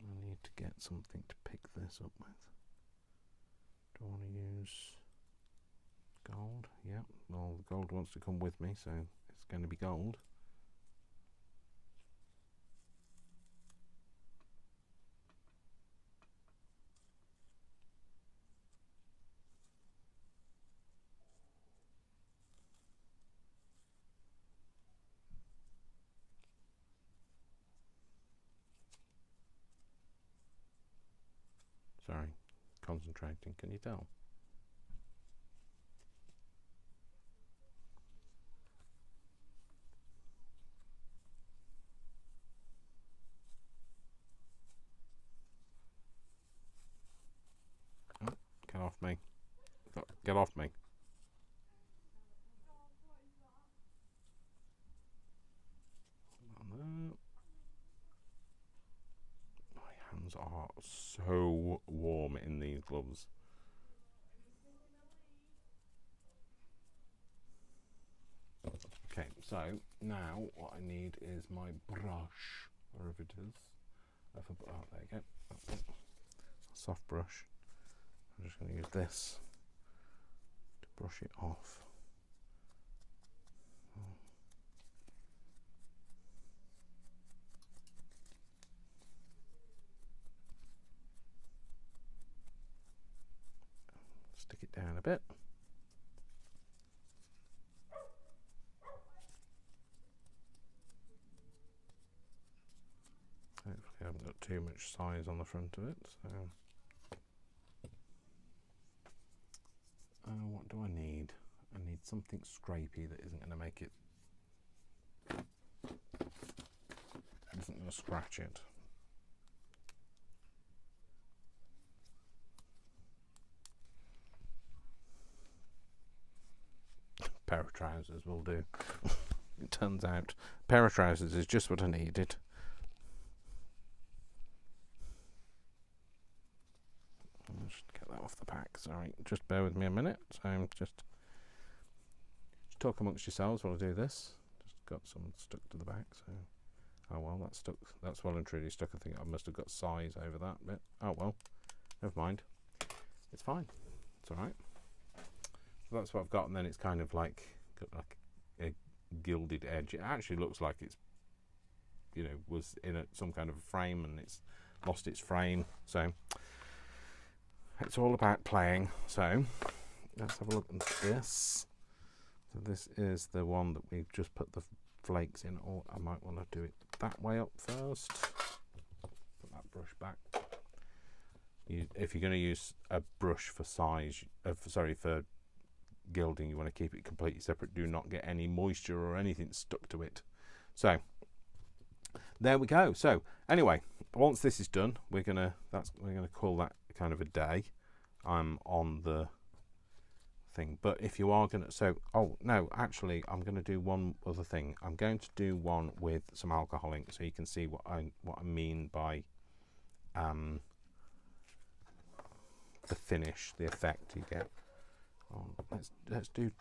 I need to get something to pick this up with. Do I want to use gold? Yeah, well, the gold wants to come with me, so it's going to be gold. Sorry, concentrating, can you tell? Oh, get off me. Get off me. My hands are so warm in these gloves. Okay, so now what I need is my brush, wherever it is. Oh, there you go. Soft brush. I'm just going to use this to brush it off. Stick it down a bit. Hopefully I haven't got too much size on the front of it. So, what do I need? I need something scrapey that isn't going to make it, isn't going to scratch it. Pair of trousers will do. It turns out a pair of trousers is just what I needed. I'll just get that off the pack. Sorry, just bear with me a minute. So I'm just talk amongst yourselves while I do this. Just got some stuck to the back. So, oh well, that's stuck. That's well and truly stuck. I think I must have got size over that bit. Oh well, never mind. It's fine. It's all right. So that's what I've got, and then it's kind of like got like a gilded edge. It actually looks like it's, you know, was in some kind of a frame and it's lost its frame. So it's all about playing. So let's have a look at this. So this is the one that we've just put the flakes in, or I might want to do it that way up first. Put that brush back. If you're going to use a brush for size, for gilding, you want to keep it completely separate. Do not get any moisture or anything stuck to it. So there we go. So anyway, once this is done, we're gonna call that kind of a day. I'm on the thing, but if you are gonna, oh no, actually, I'm gonna do one other thing. I'm going to do one with some alcohol ink, so you can see what I mean by the finish, the effect you get. Let's do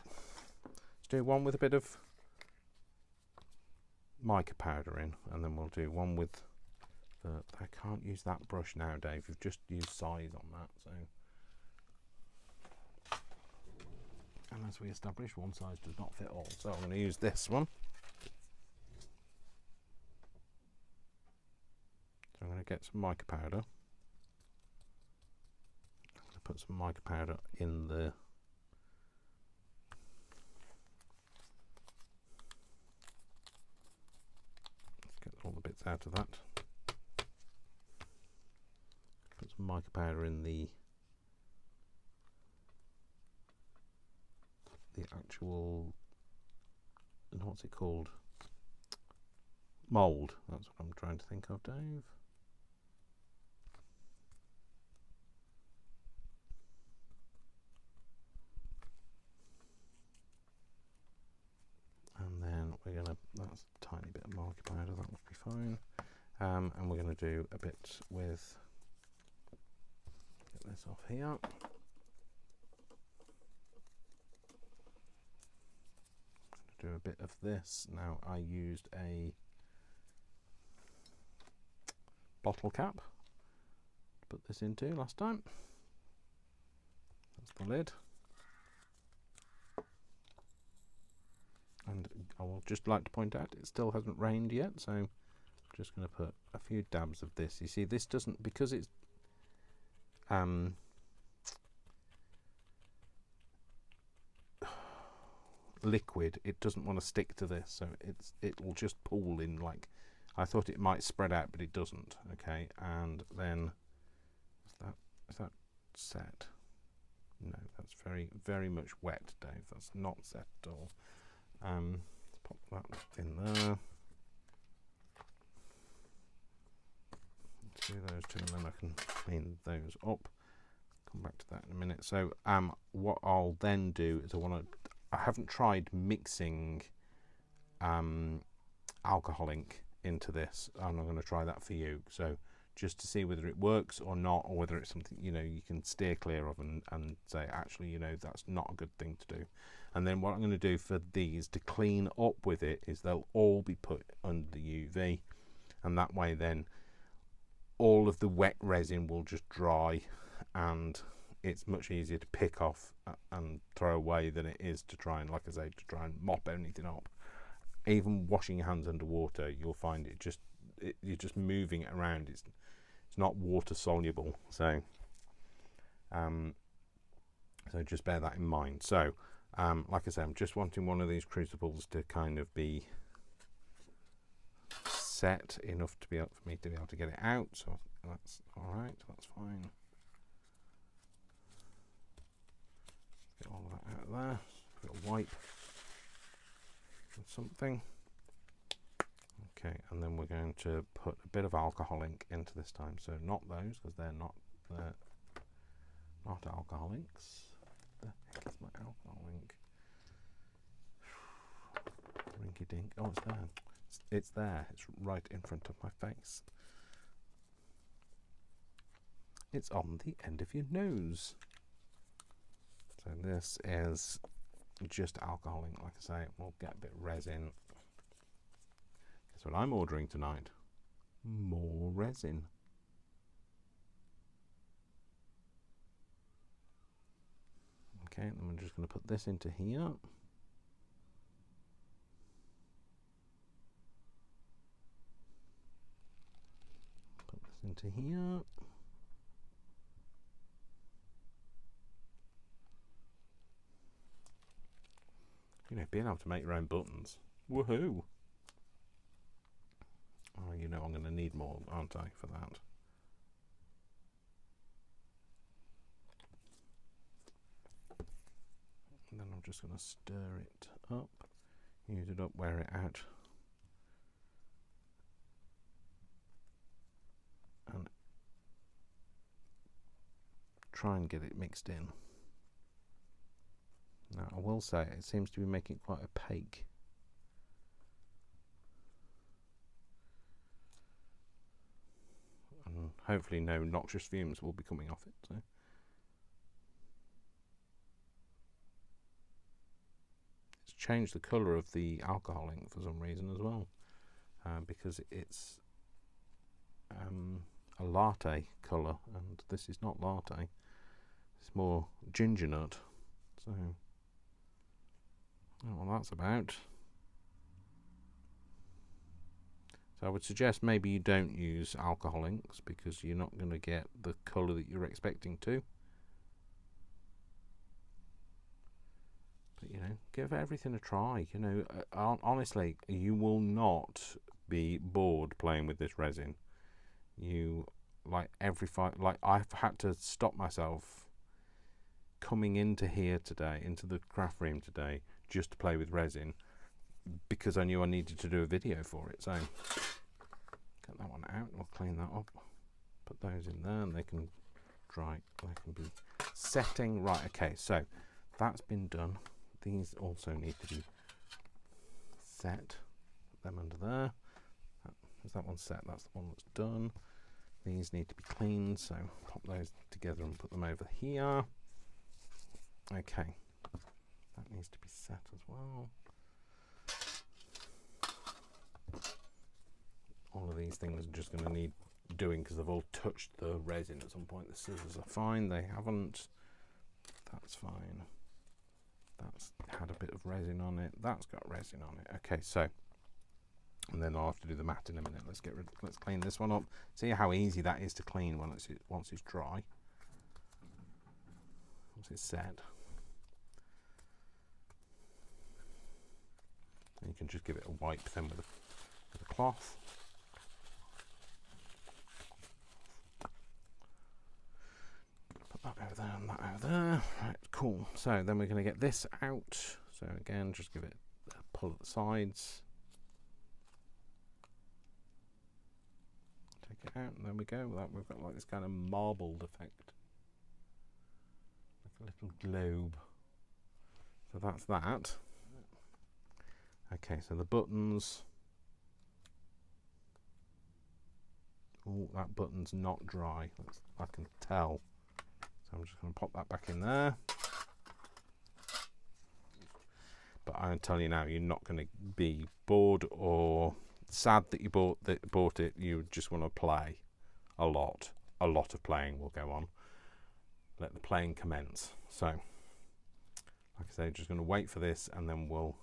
one with a bit of mica powder in, and then we'll do one with the. I can't use that brush now, Dave. You've just used size on that, so. And as we established, one size does not fit all. So I'm going to use this one. get some mica powder. I'm going to put some mica powder in the all the bits out of that. Put some mica powder in the actual, what's it called? Mould. That's what I'm trying to think of, Dave. And then we're gonna, that's a tiny bit of mica powder, that would be fine. And we're going to do a bit with, get this off here. Do a bit of this. Now I used a bottle cap to put this into last time. That's the lid. And I will just like to point out it still hasn't rained yet, so I'm just going to put a few dabs of this. You see, this doesn't, because it's liquid, it doesn't want to stick to this, so it'll just pool in. Like, I thought it might spread out, but it doesn't. Okay, and then is that set? No, that's very much wet, Dave. That's not set at all. Pop that in there. Do those two, and then I can clean those up. Come back to that in a minute. So what I'll then do is I haven't tried mixing alcohol ink into this, and I'm going to try that for you. So just to see whether it works or not, or whether it's something, you know, you can steer clear of and say, actually, you know, that's not a good thing to do. And then what I'm going to do for these to clean up with it is they'll all be put under the UV, and that way then all of the wet resin will just dry, and it's much easier to pick off and throw away than it is to try and, like I say, to try and mop anything up. Even washing your hands underwater, you'll find you're just moving it around. It's not water soluble, so so just bear that in mind. So like I say, I'm just wanting one of these crucibles to kind of be set enough to be able for me to be able to get it out. So that's all right. That's fine. Get all of that out of there. Put a wipe with something. Okay, and then we're going to put a bit of alcohol ink into this time. So not those, because they're not alcohol inks. The heck is my alcohol ink? Rinky dink. Oh, it's there. It's there. It's right in front of my face. It's on the end of your nose. So this is just alcohol ink, like I say. We'll get a bit of resin. Guess what I'm ordering tonight? More resin. Okay, and then we're just going to put this into here. Put this into here. You know, being able to make your own buttons. Woohoo! Oh, you know I'm going to need more, aren't I, for that? And then I'm just going to stir it up, use it up, wear it out, and try and get it mixed in. Now I will say it seems to be making it quite opaque. And hopefully no noxious fumes will be coming off it. So. It's changed the colour of the alcohol ink for some reason as well, because it's a latte colour, and this is not latte, it's more ginger nut. So I don't know what that's about. So I would suggest maybe you don't use alcohol inks because you're not going to get the colour that you're expecting to. But, you know, give everything a try. You know, honestly, you will not be bored playing with this resin. You, like, like, I've had to stop myself coming into here today, into the craft room today, just to play with resin, because I knew I needed to do a video for it. So get that one out, we'll clean that up, put those in there, and they can dry, they can be setting. Right, okay, so that's been done. These also need to be set. Put them under there. Is that one set? That's the one that's done. These need to be cleaned, so pop those together and put them over here. Okay, that needs to be set as well. All of these things are just going to need doing because they've all touched the resin at some point. The scissors are fine, they haven't. That's fine. That's had a bit of resin on it. That's got resin on it. Okay, so, and then I'll have to do the mat in a minute. Let's clean this one up. See how easy that is to clean once it's dry. Once it's set. And you can just give it a wipe then with a cloth. Put that over there and that over there. Right, cool. So then we're going to get this out. So again, just give it a pull at the sides. Take it out, and there we go. We've got like this kind of marbled effect, like a little globe. So that's that. Okay, so the buttons. Oh, that button's not dry. I can tell. So I'm just going to pop that back in there. But I'll tell you now, you're not going to be bored or sad that you bought it. You just want to play a lot. A lot of playing will go on. Let the playing commence. So, like I say, just going to wait for this, and then we'll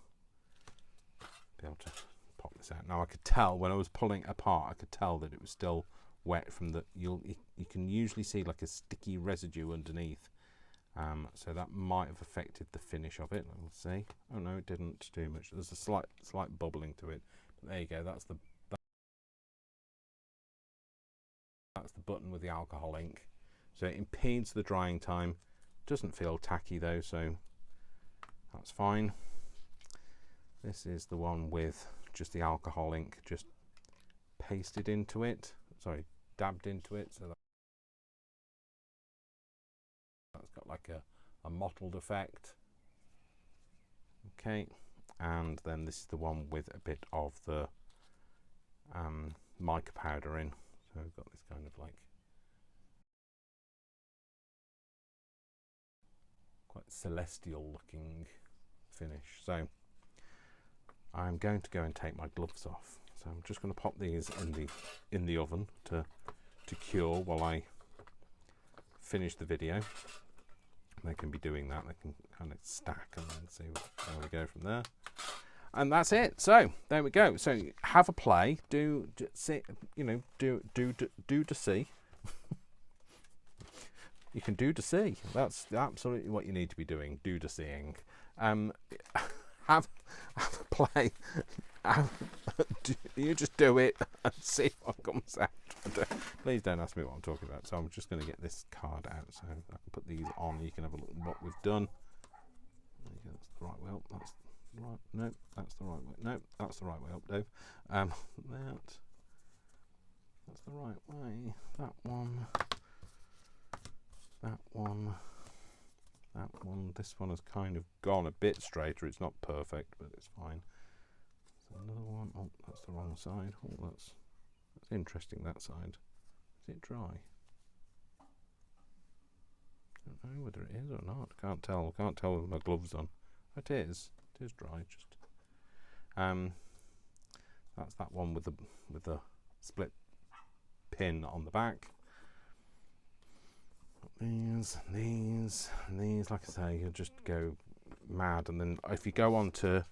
be able to pop this out. Now I could tell when I was pulling it apart, I could tell that it was still wet from the. You can usually see like a sticky residue underneath. So that might have affected the finish of it. Let's see. Oh no, it didn't too much. There's a slight bubbling to it. But there you go. That's the button with the alcohol ink. So it impedes the drying time. Doesn't feel tacky though, so that's fine. This is the one with just the alcohol ink just pasted into it. Sorry, dabbed into it. So that's got like a mottled effect. Okay, and then this is the one with a bit of the mica powder in. So we've got this kind of like quite celestial looking finish. So I'm going to go and take my gloves off. So I'm just going to pop these in the oven to cure while I finish the video. They can be doing that. They can kind of stack and then see where we go from there. And that's it. So there we go. So have a play. Do see, you know, do to see. You can do to see. That's absolutely what you need to be doing. Do to seeing. Have a play. You just do it and see what comes out. Please don't ask me what I'm talking about. So I'm just going to get this card out so I can put these on. You can have a look at what we've done. There you go, that's the right way up. That's right. No, that's the right way. No, that's the right way up, Dave. That's the right way. That one. That one. That one. This one has kind of gone a bit straighter. It's not perfect, but it's fine. So another one. Oh, that's the wrong side. Oh, that's interesting. That side. Is it dry? I don't know whether it is or not. Can't tell. Can't tell with my gloves on. It is. It is dry. Just. That's that one with the split pin on the back. These, like I say, you'll just go mad. And then if you go on to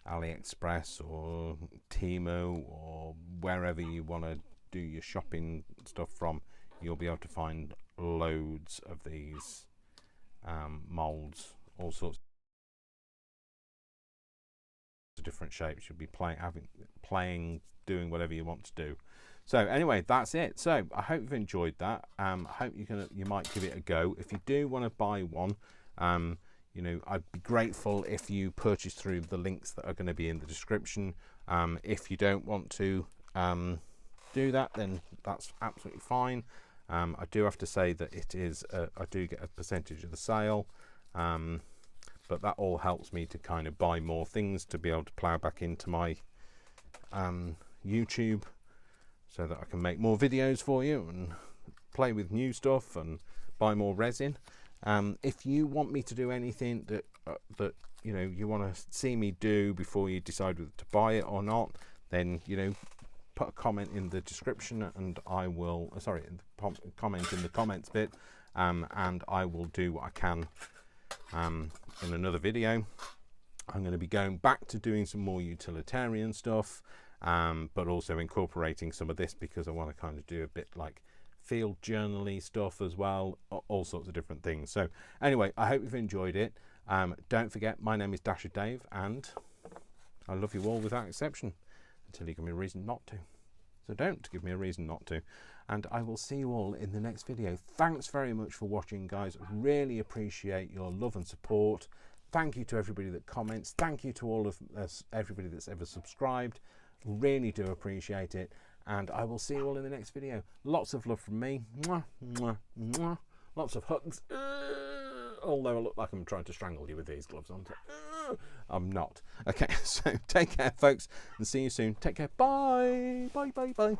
AliExpress or Temu or wherever you want to do your shopping stuff from, you'll be able to find loads of these molds, all sorts of different shapes. You'll be playing, doing whatever you want to do. So anyway, that's it. So I hope you've enjoyed that. I hope you might give it a go. If you do want to buy one, you know, I'd be grateful if you purchase through the links that are going to be in the description. If you don't want to do that, then that's absolutely fine. I do have to say that it is I do get a percentage of the sale, but that all helps me to kind of buy more things to be able to plow back into my YouTube, so that I can make more videos for you and play with new stuff and buy more resin. If you want me to do anything that you know you want to see me do before you decide whether to buy it or not, then you know, put a comment in the description and I will comment in the comments bit, and I will do what I can in another video. I'm going to be going back to doing some more utilitarian stuff, but also incorporating some of this because I want to kind of do a bit like field journal-y stuff as well, all sorts of different things. So anyway, I hope you've enjoyed it. Don't forget, my name is Dasher Dave, and I love you all without exception, until you give me a reason not to. So don't give me a reason not to. And I will see you all in the next video. Thanks very much for watching, guys. Really appreciate your love and support. Thank you to everybody that comments. Thank you to all of us, everybody that's ever subscribed. Really do appreciate it. And I will see you all in the next video. Lots of love from me. Mwah, mwah, mwah. Lots of hugs. Although I look like I'm trying to strangle you with these gloves on. I'm not. Okay, so take care, folks, and see you soon. Take care. Bye. Bye, bye, bye.